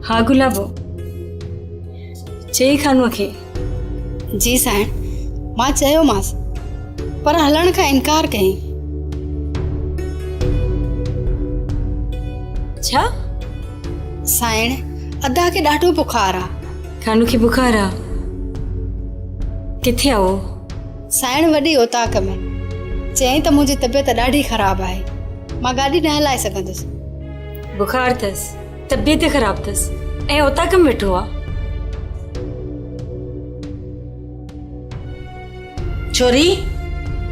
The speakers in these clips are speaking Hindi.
हाँ गुलाबो चई खानूअ खे। जी साईं, मां चयोमांसि पर हलण खां इनकार कयईं। छा? साईं, अदा खे ॾाढो बुखार आ। खानू खे बुखार आ? किथे आ वो? साईं वॾी ओताक में। चयईं त मुंहिंजी तबियत ॾाढी ख़राब आहे, मां गाॾी न हलाए सघंदुसि। बुखार अथसि, तबियत ख़राब अथसि ऐं ओताक में वेठो आ? छोरी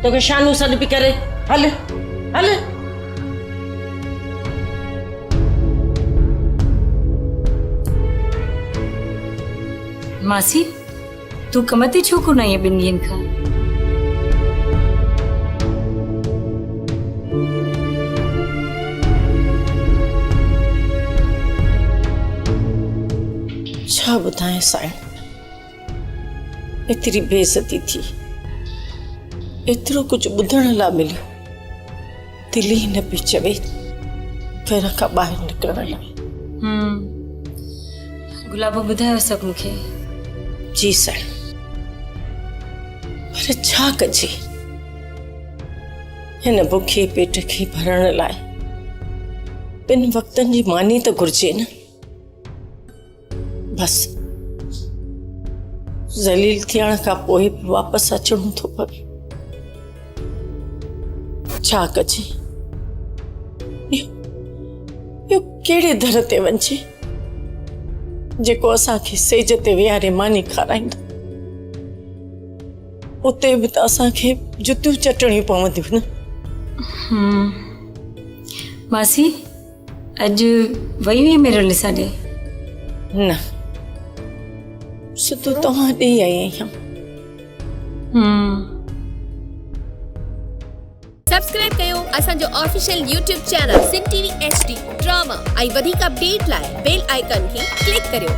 तोखे शानू सॾु पई करे, हल हल। मासी तू कम ते छो कोन आई 2 ॾींहंनि खां? छा ॿुधाए साईं, एतिरी बेइज्जती थी, एतिरो कुछ ॿुधण लाइ मिलियो, दिलि ई न पई चवे घर खां ॿाहिरि निकिरण लाइ। गुलाबो ॿुधायो सभु मूंखे। जी साईं, पर छा कजे, हिन बुखे पेट खे भरण लाइ 2 वक़्तनि जी मानी त घुर्जे न। बस ज़लील थियण खां पोइ वापसि अचणो थो पवे। छा कजे, इहो कहिड़े दर ते वञे जेको असांखे सेज ते विहारे मानी खाराईंदो। उते बि त असांखे जुतियूं चटणियूं पवंदियूं न। मासी अॼु वई हुई मेरे ॾिसां ॾे? न, सिधो तव्हां ॾे आई आहियां। सब्सक्राइब कयो असांजो official YouTube channel Singh TV HD drama ऐं वधीक अपडेट लाइ बेल आइकन खे क्लिक करियो।